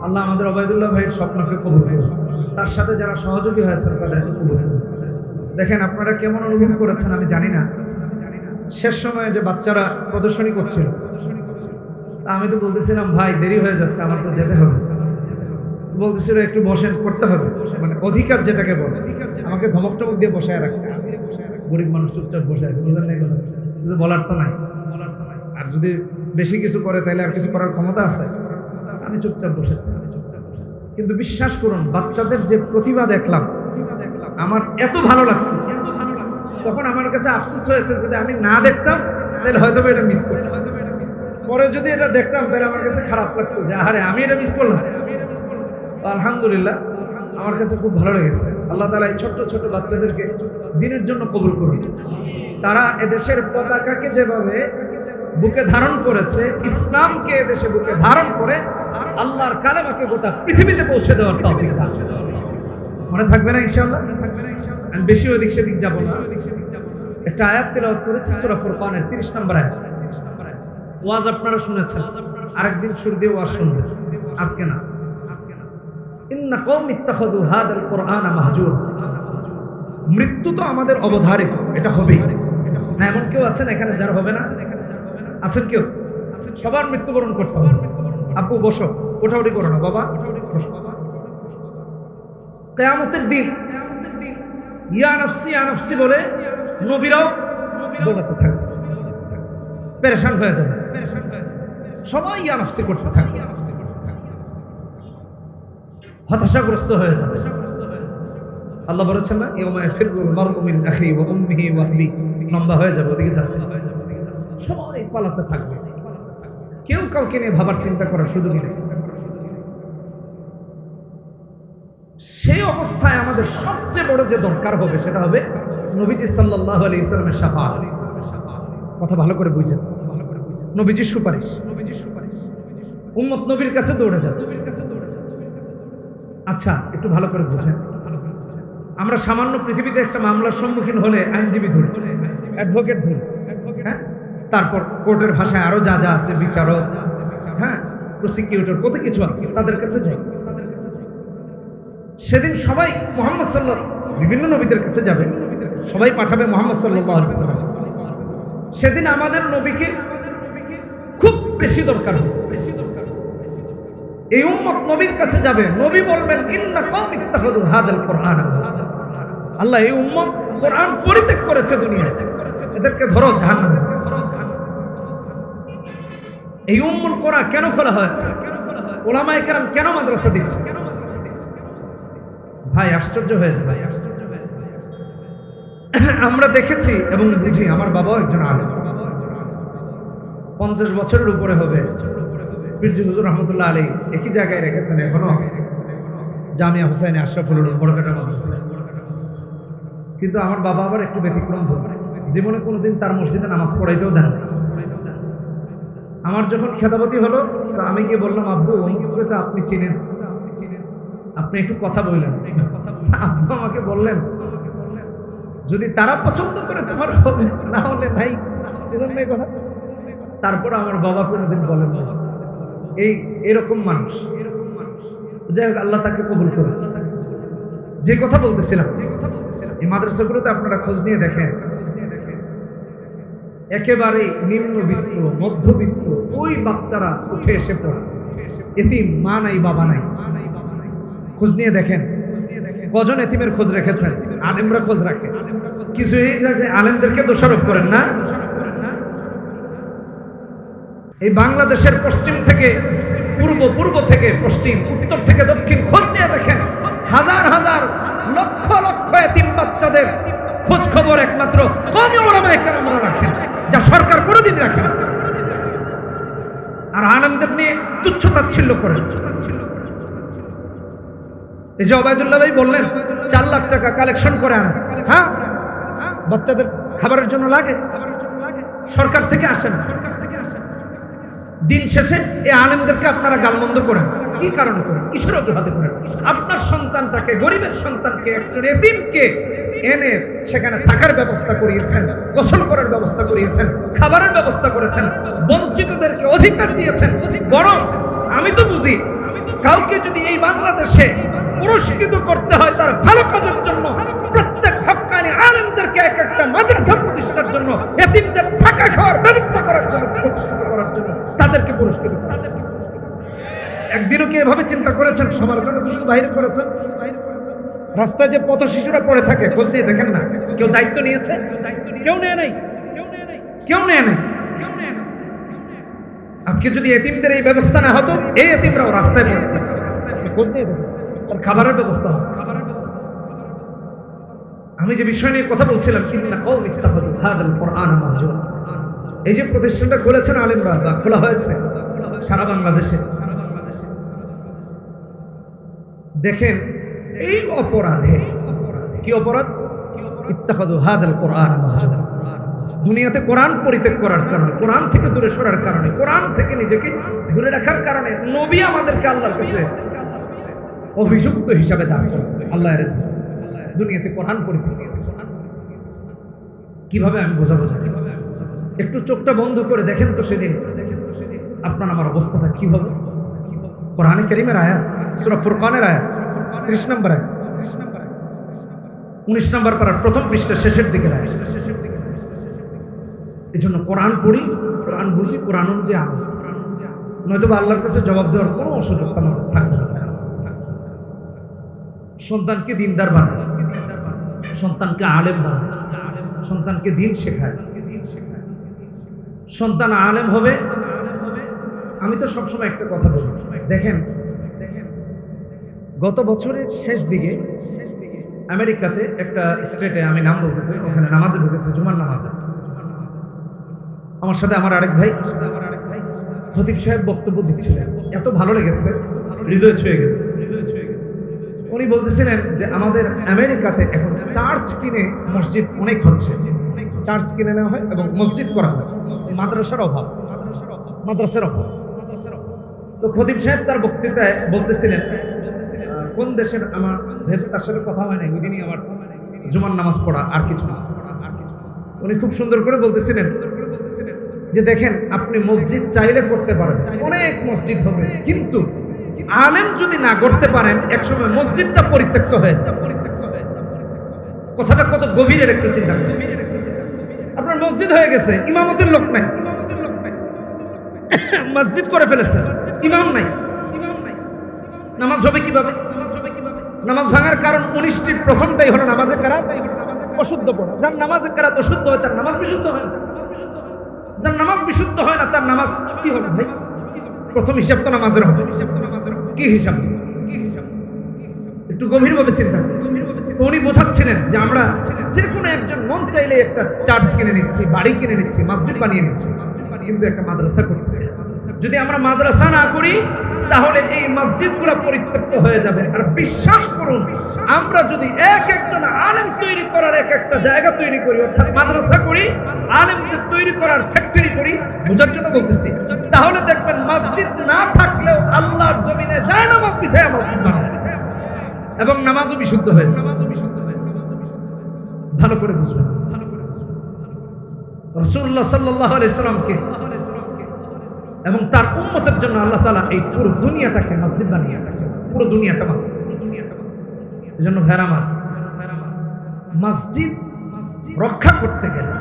আল্লাহ আমাদের ওবায়দুল্লাহ ভাইয়ের স্বপ্নকে কবুল করুন, তার সাথে যারা সহযোগী হয়েছেন তাদেরকে কবুল হয়েছে। দেখেন আপনারা কেমন অনুভব করেছেন আমি জানি না, শেষ সময়ে যে বাচ্চারা প্রদর্শনী করছিল, আমি তো বলতেছিলাম ভাই দেরি হয়ে যাচ্ছে, আমার তো যেতে হবে। বলতেছিল একটু বসেন, করতে হবে, মানে অধিকার যেটাকে বলে। আমাকে ধমক টমক দিয়ে বসায় রাখছে, গরিব মানুষ চুপচাপ বসে আছে, বুঝলেন না? কিছু বলার তো নাই, আর যদি বেশি কিছু করে তাহলে আর কিছু করার ক্ষমতা আছে? আমি চুপচাপ বসেছি। কিন্তু বিশ্বাস করুন, বাচ্চাদের যে প্রতিভা দেখলাম, আমার এত ভালো লাগছে। তখন আমার কাছে আফসোস হয়েছে যদি আমি না দেখতাম তাহলে হয়তো এটা মিস করতাম। পরে যদি এটা দেখতাম তাহলে আমার কাছে খারাপ লাগতো যে আরে আমি এটা মিস করলাম। আলহামদুলিল্লাহ, আমার কাছে খুব ভালো লেগেছে। আল্লাহ তাআলা এই ছোট্ট ছোট্ট বাচ্চাদেরকে দ্বীনের জন্য কবুল করুন। তারা এদেশের পতাকাকে যেভাবে বুকে ধারণ করেছে, ইসলামকে এদেশে বুকে ধারণ করে আল্লাহর কালেমাকে গোটা পৃথিবীতে পৌঁছে দেওয়ার তৌফিক দান। মনে থাকবে না ইনশাআল্লাহ? আমি বেশি ওদিক সেদিক যাব না। একটা আয়াত তেলাওয়াত করেছি সূরা ফুরকানের 30 নম্বর আয়াত। ওয়াজ আপনারা শুনেছেন, আরেকদিন সুর দিয়ে ওয়াজ শুনবেন, আজকে না। ইন্না কওমি ইত্তাখাযু হাযাল কুরআনা মাহজুর। মৃত্যু তো আমাদের অবধারিত, এটা হবেই। না এমন কেউ আছেন এখানে যার হবে না? আছেন কেউ? সবার মৃত্যুবরণ করতে হবে। আব্বু বসো, ওঠাউঠি করো না বাবা, বসো। কিয়ামতের দিন ইয়া নাফসি বলে নবীরাও দৌড়াতে থাকবে, পেরেশান হয়ে যাবে, সবাই ইয়া নাফসি করতে থাকবে, হতাশাগ্রস্ত হয়ে যাবে। আল্লাহ বলেছেন না, ইয়াউমা ইয়াফিরুল মারউ মিন আখিহি ওয়া উম্মিহি ওয়া আবিহি। লম্বা হয়ে যাবে, ওদিকে যাচ্ছে, সবাই পালাতে থাকবে, কেউ কাউকে নিয়ে ভাবার চিন্তা করার সুযোগই নেই। সেই অবস্থায় আমাদের সবচেয়ে বড় যে দরকার হবে সেটা হবে নবীজি সাল্লাল্লাহু আলাইহি ওয়াসাল্লামের শাফাআত। কথা ভালো করে বুঝেন, নবীজির সুপারিশ। উম্মত নবীর কাছে দৌড়ে যাবে। আচ্ছা একটু ভালো করে বুঝেন, আমরা সামান্য পৃথিবীতে একটা মামলার সম্মুখীন হলে আইনজীবী ধরি, অ্যাডভোকেট ধরি, হ্যাঁ, তারপর কোর্টের ভাষায় আরো যা যা আছে, বিচারক, হ্যাঁ, প্রসিকিউটর, কত কিছু আছে, তাদের কাছে যাই। সেদিন সবাই মুহাম্মদ বিভিন্ন নবীদের কাছে যাবে, সবাই পাঠাবে মুহাম্মদ সাল্লাল্লাহু আলাইহি ওয়াসাল্লাম। সেদিন আমাদের নবীকে খুব বেশি দরকার হবে। এই উম্মত নবীর কাছে যাবে, নবী বলবেন ইন্না কওমি ইত্তাখাযু হাযাল কুরআন। আল্লাহ এই উম্মত কোরআন পরিত্যাগ করেছে দুনিয়ায়, এদেরকে ধরো জাহান্নামে। এই উম্মুল কোরআন কেন খোলা হয়েছে? উলামায়ে কেরাম কেন মাদ্রাসা দিচ্ছে? ভাই আশ্চর্য হয়েছে, ভাই আশ্চর্য হয়েছে। আমরা দেখেছি এবং বুঝি, আমার বাবাও একজন আলেম, 50 বছরের উপরে হবে। পীরজি হুজুর রহমতুল্লাহ আলাইহি একই জায়গায় রেখেছেন, এখনো আছে। জামিয়া হুসাইনে আশরাফুল উলুম বরকাটা মাদ্রাসা। কিন্তু আমার বাবা আবার একটু ব্যতিক্রম ধর্ম, জীবনে কোনোদিন তার মসজিদে নামাজ পড়াইতেও দেন না। আমার যখন খেতাবতী হলো তো আমি গিয়ে বললাম, আব্বু অমুককে তো আপনি চিনেন, আপনি একটু কথা বললেন। আব্বু আমাকে বললেন, যদি তারা পছন্দ করে তোমার হবে, না হলে নাই। এজন্য এই কথা। তারপর আমার বাবা কোনোদিন বলেন না। এরকম মানুষ, যাই হোক আল্লাহ তাকে কবুল করে। যে কথা বলতেছিলাম, এই মাদ্রাসাগুলোতে আপনারা খোঁজ নিয়ে দেখেন, একেবারে নিম্নবিত্ত মধ্যবিত্ত ওই বাচ্চারা উঠে এসে পড়ে। এতিম, মা নাই বাবা নাই। খোঁজ নিয়ে দেখেন কজন এতিমের খোঁজ রেখেছেন। আলেমরা খোঁজ রাখে, কিছু আলেমদেরকে দোষারোপ করেন না। এই বাংলাদেশের পশ্চিম থেকে পূর্ব, পূর্ব থেকে পশ্চিম, উত্তর থেকে দক্ষিণ খোঁজ নিয়ে দেখেন, হাজার হাজার লক্ষ লক্ষ এতিম বাচ্চাদের খোঁজ খবর একমাত্র কওমি উলামায়ে কেরামরা রাখেন, যা সরকার কোনোদিন রাখে না। আর আলেমদের নিয়ে তুচ্ছ-তাচ্ছিল্য করেন। এই যে ওবায়দুল্লাহ ভাই বললেন 4 লাখ টাকা কালেকশন করে আনা, হ্যাঁ বাচ্চাদের খাবারের জন্য লাগে, সরকার থেকে আসেন। দিন শেষে এই আলেমদেরকে আপনারা গালমন্দ করেন। কি কারণে করেন? কিসের অজুহাতে করেন? আপনার সন্তানটাকে, গরিবের সন্তানকে, একজন এতিমকে এনে সেখানে থাকার ব্যবস্থা করিয়েছেন, গোসল করার ব্যবস্থা করিয়েছেন, খাবারের ব্যবস্থা করেছেন, বঞ্চিতদেরকে অধিকার দিয়েছেন। বরং আমি তো বুঝি, কাউকে যদি এই বাংলাদেশে পুরস্কৃত করতে হয় তার ভালো কাজের জন্য, প্রত্যেক হক্কানি আলেমদেরকে এক একটা মাদ্রাসা প্রতিষ্ঠার জন্য, এতিমদের থাকা খাওয়ার ব্যবস্থা করার জন্য, তাদেরকে পুরস্কৃত করা। একদিনও কি এভাবে চিন্তা করেছেন? সমালোচনা তো শুধু বাইরে করেছেন। রাস্তায় যে পথ শিশুরা পড়ে থাকে, খোঁজ নিয়ে দেখেন না কেউ দায়িত্ব নিয়েছে? কেউ নেয় নাই, কেউ নেয় নাই। আজকে যদি এতিমদের এই ব্যবস্থা না হতো, এই এতিমরাও রাস্তায় পড়ে থাকতো। খোঁজ নিয়ে দেখেন, তার খাবারের ব্যবস্থা হবে। আমি যে বিষয় নিয়ে কথা বলছিলাম, এই যে প্রতিষ্ঠানটা খুলেছেন আলেমরা, বা খোলা হয়েছে সারা বাংলাদেশে, দেখেন এই অপরাধে, কি অপরাধ? ইত্তাখাযু হাযাল কুরআন মাহজুরা। দুনিয়াতে কোরআন পরিত্যাগ করার কারণে, কোরআন থেকে দূরে সরার কারণে, কোরআন থেকে নিজেকে দূরে রাখার কারণে নবী আমাদেরকে আল্লাহর কাছে অভিযুক্ত হিসাবে দাবি করেন। আল্লাহ এর দুনিয়াতে কোরআন পরিত্যাগ করেছে। কিভাবে আমি বোঝাবো? একটু চোখটা বন্ধ করে দেখেন তো সেদিন আপনার আমার অবস্থাটা কি হবে। কোরআনে কারীমের আয়াত, সূরা ফুরকানের আয়াত 30 নম্বর আয়াত, 19 নম্বর পারার প্রথম পৃষ্ঠা শেষের দিকে আয়াত। এই জন্য কোরআন পড়ি, কোরআন বুঝি, কোরআন অনুযায়ী আমল, নয়তো আল্লাহর কাছে জবাব দেওয়ার কোনো সুযোগ আমাদের থাকবে না। সন্তানকে দিনদার বানায়, সন্তানকে আলেম বানায়, সন্তানকে দিন শেখায়। সন্তান আলেম হবে। আমি তো সবসময় একটা কথা বলি, দেখেন গত বছরের শেষ দিকে আমেরিকাতে একটা স্টেটে, আমি নাম বলতেছি, ওখানে নামাজে ঢুকেছে, জুমার নামাজে। আমার সাথে আমার আরেক ভাই খতিব সাহেব বক্তব্য দিচ্ছিলেন, এত ভালো লেগেছে, হৃদয় ছুঁয়ে গেছে। উনি বলতেছিলেন যে আমাদের আমেরিকাতে এখন চার্চ কিনে মসজিদ অনেক হচ্ছে, চার্চ কিনে নেওয়া হয় এবং মসজিদ করা হয়, মাদ্রাসার অভাব, মাদ্রাসার অভাব। তো খতিব সাহেব তার বক্তৃতায় বলতেছিলেন, কোন দেশের, আমার যেহেতু তার সাথে কথা হয় না, ওই দিনই আমার জুমার নামাজ পড়া, আর কিছু না। উনি খুব সুন্দর করে বলতেছিলেন যে দেখেন, আপনি মসজিদ চাইলে করতে পারেন, অনেক মসজিদ হবে, কিন্তু আলেম যদি না করতে পারেন, একসময় মসজিদটা পরিত্যক্ত হয়ে যায়। কথাটা কত গভীরের একটু চিন্তা করেন। আপনার মসজিদ হয়ে গেছে, ইমামতের লোক নাই, মসজিদ করে ফেলেছে, ইমাম নাই, নামাজ হবে কিভাবে? নামাজ ভাঙার কারণ 19টির প্রথমটাই হলো নামাজে কারাত অশুদ্ধ পড়া। যার নামাজে কারাত অশুদ্ধ হয় তার নামাজ বিশুদ্ধ হয় না, যার নামাজ বিশুদ্ধ হয় না তার নামাজ কি হবে ভাই? প্রথম হিসাব তো নামাজের হবে। কি হিসাব? একটু গভীরভাবে চিন্তা করুন। তো উনি বোঝাচ্ছিলেন যে আমরা যে কোনো একজন মন চাইলে একটা চার্চ কিনে নিচ্ছি, বাড়ি কিনে নিচ্ছি, মসজিদ বানিয়ে নিচ্ছি, কিন্তু একটা মাদ্রাসা করতেছি। যদি আমরা মাদ্রাসা না করি তাহলে এই মসজিদগুলো পরিত্যক্ত হয়ে যাবে। আর বিশ্বাস করুন, আমরা যদি একজন আলেম তৈরি করার একটা জায়গা তৈরি করি, অর্থাৎ মাদ্রাসা করি, আলেমদের তৈরি করার ফ্যাক্টরি করি, বোঝার জন্য বলতেছি, তাহলে দেখবেন মসজিদ না থাকলেও আল্লাহর জমিনে যায় নামাজ বিছায়া মসজিদ বানাবে এবং নামাজও বিশুদ্ধ হয়েছে। ভালো করে বুঝবেন, রাসূলুল্লাহ সাল্লাল্লাহু আলাইহি সাল্লামকে এবং তার উম্মতের জন্য আল্লাহ তাআলা এই পুরো দুনিয়াটাকে মসজিদ বানিয়ে রেখেছেন। পুরো দুনিয়াটা মসজিদ। এজন্য ভাইরা আমার, মসজিদ রক্ষা করতে গেলে,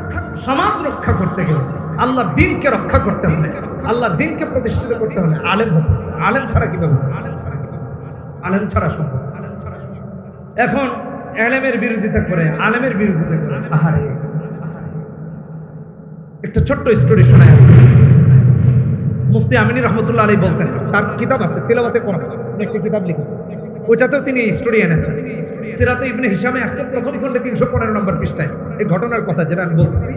সমাজ রক্ষা করতে গেলে, আল্লাহর দ্বীনকে রক্ষা করতে হলে, আল্লাহর দ্বীনকে প্রতিষ্ঠিত করতে হলে আলেম হতে হবে। আলেম ছাড়া কিভাবে? আলেম ছাড়া সম্ভব। এখন এলেমের বিরোধিতা করে, আলেমের বিরোধিতা করে, আহারে। একটা ছোট্ট স্টোরি শোনায়। মুফতি আমিনী রহমতুল্লাহ আলাইহি বলতেন, তার কিতাব আছে তিলাওয়াতে কোরআন, একটি কিতাব লিখেছেন, ওইটাতেও তিনি স্টোরি এনেছেন। সিরাতে ইবনে হিশামে আসছে প্রথম খণ্ডে 315 নম্বর পৃষ্ঠায় এই ঘটনার কথা যেটা আমি বলতেছি।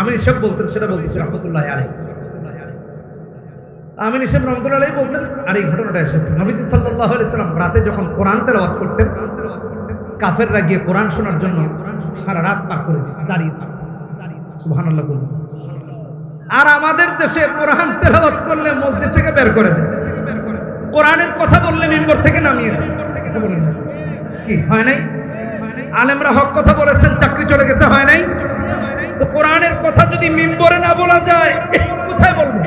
আমিনী সাহেব বলতেন, সেটা বলতেছি রহমতুল্লাহ আলাইহি। আমিনী সাহেব রহমতুল্লাহ আলাইহি বলতেন, আর এই ঘটনাটা এসেছে নবীজি সাল্লাল্লাহু আলাইহি সাল্লাম রাতে যখন কোরআন তেলাওয়াত করতেন, কাফেররা গিয়ে কোরআন শোনার জন্য সারা রাত পার করে দাঁড়িয়ে। সুবহানাল্লাহ বলুন। আর আমাদের দেশে কোরআন তেলাওয়াত করলে মসজিদ থেকে বের করে দেয়, কোরআনের কথা বললে মিম্বর থেকে নামিয়ে দেয়। কি হয় নাই? আলেমরা হক কথা বলেছেন, চাকরি চলে গেছে, হয় নাই? তো কোরআনের কথা যদি মিম্বরে না বলা যায়, কোথায় বলবে?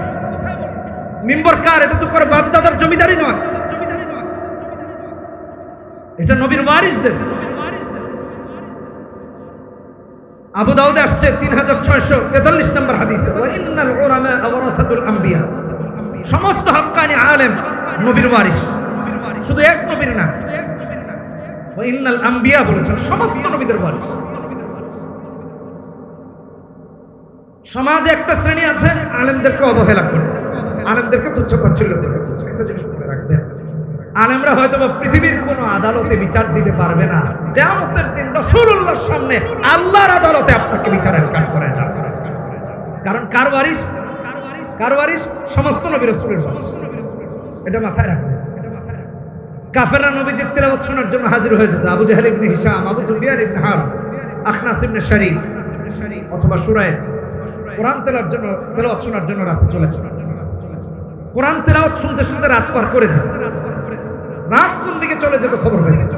মিম্বর কার? এটা তো কারো বাপ দাদার জমিদারি নয়, এটা নবীর ওয়ারিসদের। আবু দাউদে আসছে 3643 নম্বর হাদিসে, ওয়া ইন্নাল উলামা ওয়ারাসাতুল আম্বিয়া। সমস্ত হক্কানি আলেম নবীর ওয়ারিস, শুধু এক নবীর না। ওয়া ইন্নাল আম্বিয়া বলেছেন, সমস্ত নবীদের ওয়ারিস। সমাজে একটা শ্রেণী আছে আলেমদেরকে অবহেলা করে, আলেমদেরকে তুচ্ছ তাচ্ছিল্য করে। একটা জিনিস মনে রাখবেন, আলেমরা হয়তো পৃথিবীর কোন আদালতে বিচার দিতে পারবে না, কিয়ামতের দিন রাসূলুল্লাহর সামনে আল্লাহর আদালতে আপনাকে বিচারের কাজ করে যাবে। কারণ কার ওয়ারিস? কার ওয়ারিস? সমস্ত নবী রাসূলের ওয়ারিস। এটা মাথায় রাখবেন। কাফেররা নবীজির তেলাওয়াত শোনার জন্য হাজির হয়ে যেত। আবু জাহল ইবনে হিশাম, আবু সুফিয়ান ইবনে হারব, আখনাস ইবনে শারীক অথবা শুরাইহ কোরআন তেলাওয়াত শোনার জন্য রাতে চলে যেত। কোরআন তেলাওয়াত শুনতে শুনতে রাত পার করে দিত। রাত কোন দিকে চলে যেত খবর হয়ে যেত।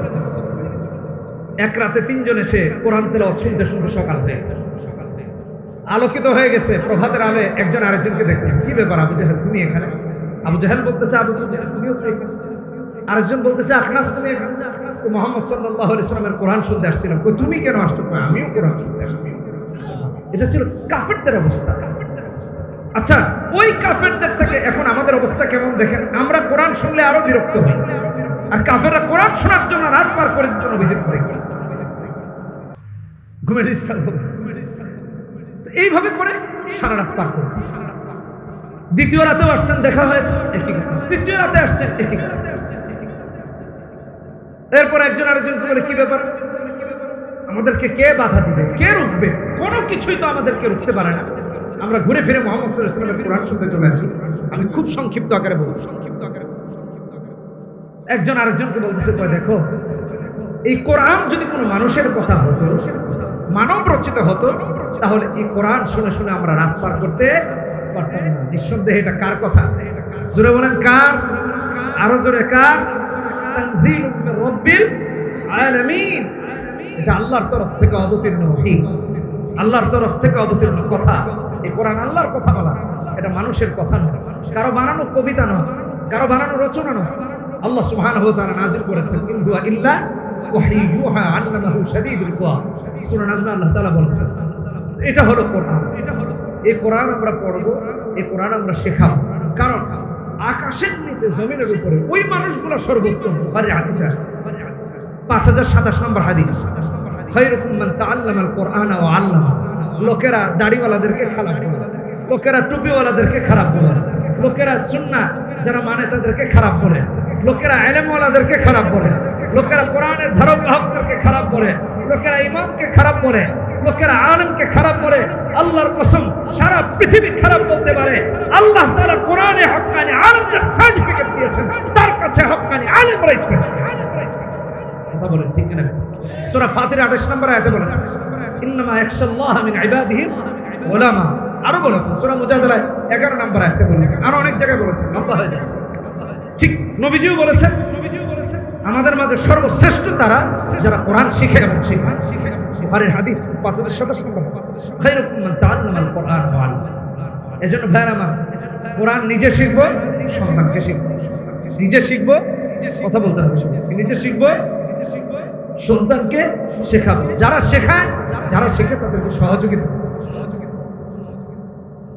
এক রাতে 3 জন এসে কোরআন তেলাওয়াত শুনতে শুনতে সকাল হয়ে গেছে, আলোকিত হয়ে গেছে প্রভাতের আলোয়। একজন আরেকজনকে দেখতেছে, কি ব্যাপার আবু জাহেল তুমি এখানে? আবু জাহেল বলতেছে, আবু সুফিয়ান তুমিও এখানে। আরেকজন বলতেছে, আখনাস তুমি এখানে? মুহাম্মদ সাল্লাল্লাহু আলাইহি সাল্লামের কোরআন শুনতে আসছিলাম। কই তুমি কেন আসছো? আমিও কোরআন শুনতে আসছি। এটা ছিল কাফেরদের অবস্থা। আচ্ছা, ওই কাফেরদের থেকে এখন আমাদের অবস্থা কেমন দেখেন। আমরা কোরআন শুনলে আরো বিরক্ত হই, আর কাফেররা কোরআন শোনার জন্য রাত পার করে দিত নবীজির পরে। ঘুমের ডিস্টার্ব হবে, এইভাবে করে সারা রাত পার করে। দ্বিতীয় রাতেও আসছেন, দেখা হয়েছে একই কথা। তৃতীয় রাতে আসছেন একই কথা। এরপর একজন আরেকজনকে বলে, কি ব্যাপার? আমাদেরকে কে বাধা দিবে, কে রুখবে? কোনো কিছুই তো আমাদেরকে রুখতে পারে না। আমরা ঘুরে ফিরে মুহাম্মদ সাল্লাল্লাহু আলাইহি ওয়াসাল্লামের কোরআন শুনতে চলে আসি। আমি খুব সংক্ষিপ্ত আকারে বলছি। একজন আরেকজনকে বলতেছে, তো দেখো, এই কোরআন যদি কোনো মানুষের কথা হতো, মানব রচিত হতো, তাহলে এই কোরআন শুনে শুনে আমরা রাত পার করতে পারতাম না। নিঃসন্দেহে এটা কার কথা? জোরে বলেন কার? আরো জোরে কার? তানজিলুম মির রাব্বিল আলামিন। এটা আল্লাহর তরফ থেকে অবতীর্ণ ওহী, আল্লাহর তরফ থেকে অবতীর্ণ কথা। এই কোরআন আল্লাহর কথা বলা, এটা মানুষের কথা নয়, কারো বানানো কবিতা নয়, কারো বানানো রচনা নয়। আল্লাহ সুবহানাহু ওয়া তাআলা নাযিল করেছেন, ইন হুয়া ইল্লা ওয়াহী ইউহা আল্লামাহু শাদীদুল কুওয়া। সূরা নাজমে আল্লাহ তাআলা বলেছেন, এটা হলো কোরআন। এই কোরআন আমরা পড়ব, এই কোরআন আমরা শেখাবো। কারণ আকাশের নিচে জমিনের উপরে ওই মানুষগুলো সর্বোত্তম। বুখারীর হাদিসে আসছে 5027 নম্বর হাদিস, খায়রুকুম মান তাআল্লামাল কুরআনা ওয়া আল্লামা। লোকেরা দাড়িওয়ালাদেরকে খারাপ বলে, লোকেরা টুপিওয়ালাদেরকে খারাপ বলে, লোকেরা সুন্নাহ যারা মানে তাদেরকে খারাপ বলে, লোকেরা ইলমওয়ালাদেরকে খারাপ বলে, লোকেরা কোরআনের ধারক বাহকদেরকে খারাপ বলে, লোকেরা ইমামকে খারাপ বলে। লোকেরা আলেমকে খারাপ বলে, আল্লাহর কসম সারা পৃথিবী খারাপ বলতে পারে, আল্লাহ তাআলা কোরআনে হক্কানি আলেমদের সার্টিফিকেট দিয়েছেন, তার কাছে হক্কানি আলেমরাই শ্রেষ্ঠ। কথা বলেন ঠিক কিনা? সূরা ফাতির 28 নম্বর আয়াতে বলেছে ইন্নামা ইয়াখশাল্লাহ মিন ইবাদিহিল উলামা। আরো বলেছে সূরা মুজাদালায় 11 নম্বর আয়াতে বলেছে, আরো অনেক জায়গায় বলেছে, লম্বা হয়ে যাচ্ছে। ঠিক নবীজিও বলেছেন আমাদের মাঝে সর্বশ্রেষ্ঠ তারা যারা কোরআন শিখে এবং শেখায়। বুখারীর হাদিস 5027 নম্বর, খায়রুকুম মান তাআল্লামাল কোরআন ওয়া আল্লামা। এজন্য ভাইরা আমার, কোরআন নিজে শিখবো, সন্তানকে শিখবো, নিজে শিখবো, কথা বলতে হবে, নিজে শিখবো, সন্তানকে শেখাবো। যারা শেখায়, যারা শেখে তাদেরকে সহযোগিতা।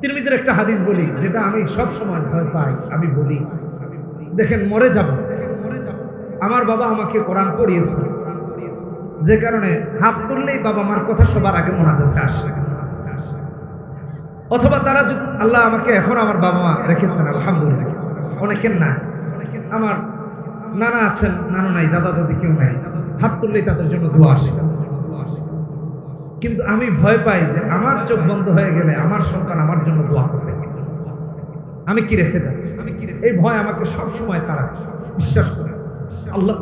তিরমিজির একটা হাদিস বলি, যেটা আমি সব সময় ভয় পাই, আমি বলি, দেখেন মরে যাব, আমার বাবা আমাকে কোরআন পড়িয়েছে, যে কারণে হাত তুললেই বাবা মার কথা সবার আগে মোনাজাতে আসে। অথবা তারা যদি, আল্লাহ আমাকে এখন আমার বাবা মা রেখেছেন আলহামদুলিল্লাহ, অনেকের না, আমার নানা আছেন, নানু নাই, দাদা দাদি কেউ নাই, হাত তুললেই তাদের জন্য দোয়া আসে। কিন্তু আমি ভয় পাই যে আমার চোখ বন্ধ হয়ে গেলে আমার সন্তান আমার জন্য দোয়া করবে, আমি কি রেখে যাচ্ছি, এই ভয় আমাকে সবসময় তারা বিশ্বাস করে। আল্লাহ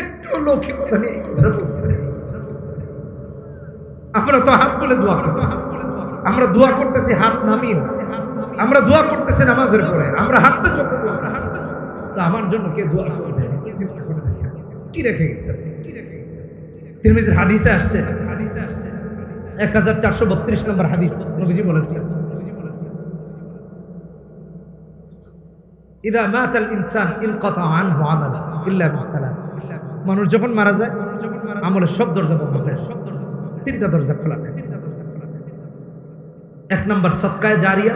একটু লৌকিকতা নিয়ে কথা বলছে। আমরা তো হাত তুলে দোয়া করতেছি, আমরা দোয়া করতেছি হাত নামিয়ে, আমরা দোয়া করতেছি নামাজের পরে, আমরা হাঁটতে চলতে তো আমার জন্য কে দোয়া করবে? চিন্তা করে দেখেন কি রেখে গেছে। তিরমিজির হাদিসে আসছে 1432 নম্বর হাদিস, নবীজি বলেছেন ইদা মাতাল ইনসান ইনকাতা আনহু আমালু ইল্লা বিসালাত। মানুষ যখন মারা যায় আমলের সব দরজা বন্ধ হয়ে যায়, তিনটা দরজা খোলা থাকে। 1 নম্বর সদকায়ে জারিয়া,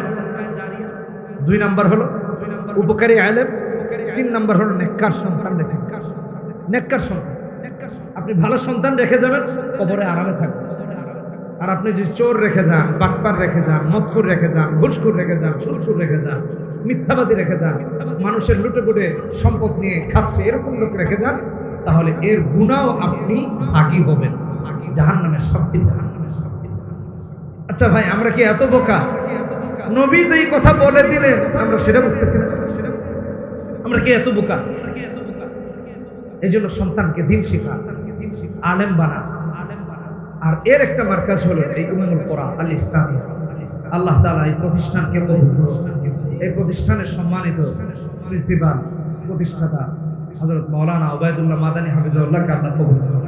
2 নম্বর হলো উপকারী আলেম, 3 নম্বর হলো নেককার সন্তান রেখে। নেককার সন্তান, আপনি ভালো সন্তান রেখে যাবেন, কবরে আরামে থাকবেন। আর আপনি যদি চোর রেখে যান, বাটপার রেখে যান, মদখোর রেখে যান, ঘুষখোর রেখে যান, সুরসুর রেখে যান, মিথ্যাবাদী রেখে যান, মানুষের লুটে পুটে সম্পদ নিয়ে খাচ্ছে, এরকম লোক রেখে যান, তাহলে এর গুনাহ আপনি ভাগী হবেন, জাহান্নামের শাস্তি। আচ্ছা ভাই, আমরা কি এত বোকা? নবী যেই কথা বলে দিলেন আমরা সেটা বুঝতেছি না? আমরা কি এত বোকা? এই জন্য সন্তানকে দিন শিখা, আলেম বানা। আর এর একটা মার্কাজ হলো এই উম্মুল কুরা আল ইসলামিয়া। আল্লাহ তাআলা এই প্রতিষ্ঠানকে কবুল করুন। এই প্রতিষ্ঠানের সম্মানিত প্রিন্সিপাল, প্রতিষ্ঠাতা হযরত মাওলানা ওবায়দুল্লাহ মাদানী হাফিজাহুল্লাহকে আল্লাহ কবুল করুন।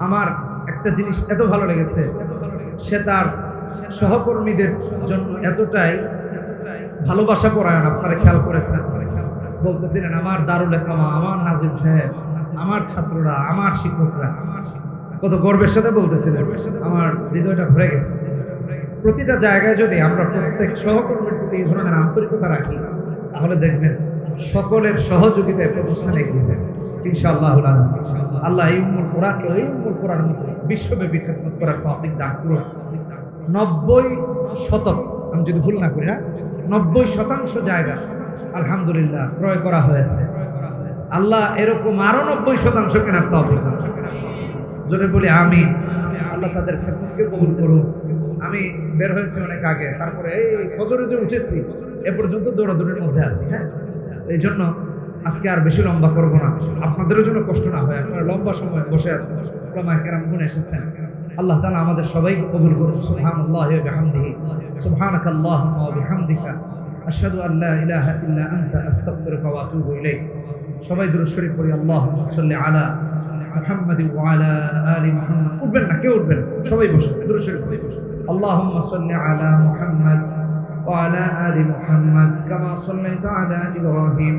আমার একটা জিনিস এত ভালো লেগেছে, সে তার সহকর্মীদের জন্য এতটাই ভালোবাসা পরায়ণ। আপনারা খেয়াল করেছেন, বলতেছিলেন আমার দারুল ইসলামা, আমার নাজিম সাহেব, আমার ছাত্ররা, আমার শিক্ষকরা, কত গর্বের সাথে বলতেছিলেন। আমার হৃদয়টা ভরে গেছে। প্রতিটা জায়গায় যদি আমরা প্রত্যেক সহকর্মীর প্রতি এই ধরনের আন্তরিকতা রাখি, তাহলে দেখবেন সকলের সহযোগিতায় প্রতিষ্ঠান এগিয়ে যাবে ইনশাআল্লাহুল আযম। আল্লাহ এই উম্মুল কুরাকে এই উম্মুল কুরার মতো বিশ্বব্যাপী খেদমত করার তৌফিক দান করুন। 90% আমি যদি ভুল না করি, 90% জায়গা আলহামদুলিল্লাহ ক্রয় করা হয়েছে। আল্লাহ এরকম আরো 90% কেনার তৌফিক দান করুন। জোরে বলি আমিন। আল্লাহ তাদের খেদমতকে কবুল করুন। আমি বের হয়েছি অনেক আগে, তারপরে এই ফজরে যে উঠেছি এ পর্যন্ত দৌড়াদৌড়ির মধ্যে আছি। হ্যাঁ, এই জন্য আজকে আর বেশি লম্বা করবো না, আপনাদেরও জন্য কষ্ট না হয়। আপনারা লম্বা সময় বসে আছেন, ওলামায়ে কেরাম গুণ এসেছেন। আল্লাহ তাআলা আমাদের সবাইকে কবুল করুন। সুবহানাল্লাহি ওয়া বিহামদিহি, সুবহানাকাল্লাহুম্মা ওয়া বিহামদিকা, আশহাদু আল লা ইলাহা ইল্লা আনতা, আস্তাগফিরুকা ওয়া আতুবু ইলাইক। সবাই দুরূদ শরীফ পড়ি। আল্লাহুম্মা সাল্লি আলা মুহাম্মাদ ওয়া আলা আলি মুহাম্মাদ। উঠবেন না, কেউ উঠবেন, সবাই বসে দুরূদ শরীফ পড়ি। আল্লাহুম্মা সাল্লি আলা মুহাম্মাদ ওয়া আলা আলি মুহাম্মাদ কামা সাল্লাইতা আলা ইব্রাহিম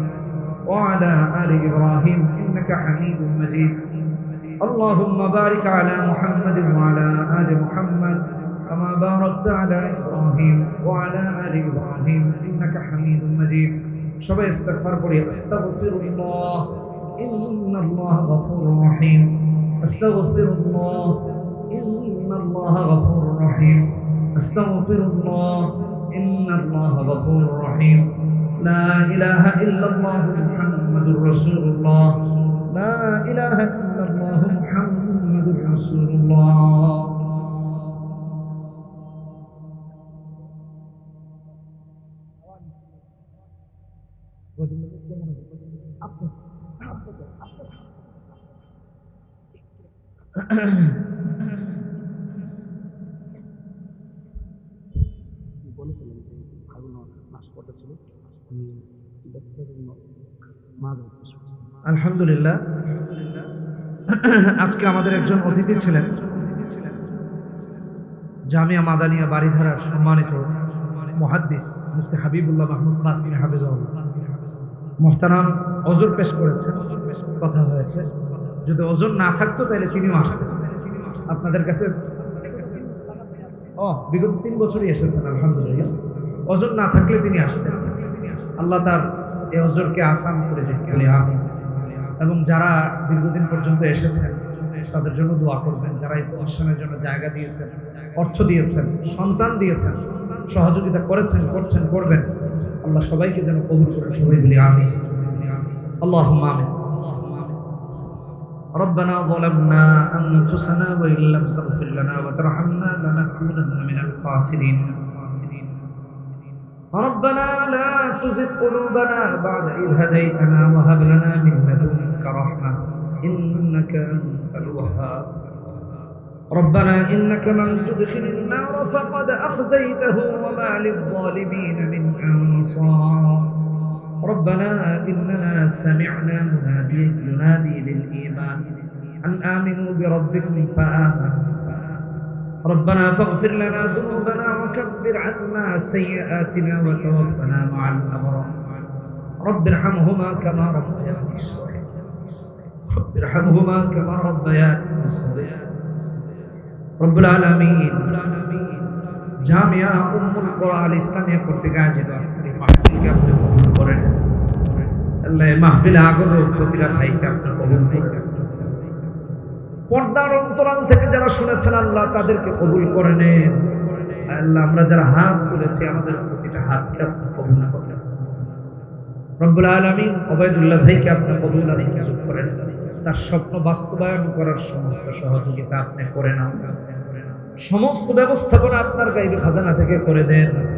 ওয়া আলা আলি ইব্রাহিম ইন্নাকা হামিদুম মাজিদ। اللهم بارك على محمد وعلى آل محمد كما باركت على إبراهيم وعلى آل إبراهيم إنك حميد مجيد. সবাই ইস্তিগফার করি। আস্তাগফিরুল্লাহ ইন্নাল্লাহা গফুরুর রহিম, আস্তাগফিরুল্লাহ ইন্নাল্লাহা গফুরুর রহিম, আস্তাগফিরুল্লাহ ইন্নাল্লাহা গফুরুর রহিম। লা ইলাহা ইল্লাল্লাহু মুহাম্মাদুর রাসূলুল্লাহ, লা ইলাহা ইল্লাল্লাহ মুহাম্মাদুর রাসূলুল্লাহ। আলহামদুলিল্লাহ, আজকে আমাদের একজন অতিথি ছিলেন জামিয়া মাদানিয়া বাড়িধারার সম্মানিত মুহাদ্দিস মুফতি হাবিবুল্লাহ মাহমুদ কাসিমি হাফিজাহুল্লাহ। মুহতারাম ওজর পেশ করেছেন, কথা হয়েছে যদি ওজন না থাকতো তাহলে তিনিও আসতেন আপনাদের কাছে। বিগত 3 বছরই এসেছেন আলহামদুলিল্লাহ। ওজন না থাকলে তিনি আসতেন। আল্লাহ তার এই ওজরকে আসান করে দিন। আমিন। এবং যারা দীর্ঘদিন পর্যন্ত এসেছেন তাদের জন্য দোয়া করবেন। যারা এই প্রতিষ্ঠানের জন্য জায়গা দিয়েছেন, অর্থ দিয়েছেন, সন্তান দিয়েছেন, সহযোগিতা করেছেন, করছেন, করবেন, আল্লাহ সবাইকে যেন কবুল করেন। সবাই বলি আমিন। আল্লাহুম্মা আমিন। ربنا ظلمنا أنفسنا وإن لم تغفر لنا وترحمنا لنكونن من الخاسرين. ربنا لا تزغ قلوبنا بعد إذ هديتنا وهب لنا من لدنك رحمة إنك أنت الوهاب. ربنا إنك من تدخل النار فقد أخزيته وما للظالمين من أنصار. ربنا إننا سمعنا مناديا ينادي للإيمان أن آمنوا بربكم فآمنوا. ربنا فاغفر لنا ذنوبنا وكفر عنا سيئاتنا وتوفنا مع الأبرار. رب ارحمهما كما ربياني صغيرا. رب ارحمهما كما ربياني صغيرا. رب العالمين জামিয়া উম্মুল কোরআন ইসলামিয়া করতে গাজিদ আজকের মাহফিলকে আপনি কবুল করেন। আল্লাহ মাহফিলে আগত প্রতিটা ভাইকে আপনি কবুল করেন। পর্দার অন্তরাল থেকে যারা শুনেছেন আল্লাহ তাদেরকে কবুল করে নেন। আল্লাহ আমরা যারা হাত তুলেছি আমাদের প্রতিটা হাতকে আপনি কবুল করেন। রব্বুল আলামিন ওবায়দুল্লাহ ভাইকে আপনি কবুল আর মঞ্জুর করেন। তার স্বপ্ন বাস্তবায়ন করার সমস্ত সহযোগিতা আপনি করেন। সমস্ত ব্যবস্থাপনা আপনার গায়বী খাজানা থেকে করে দেন।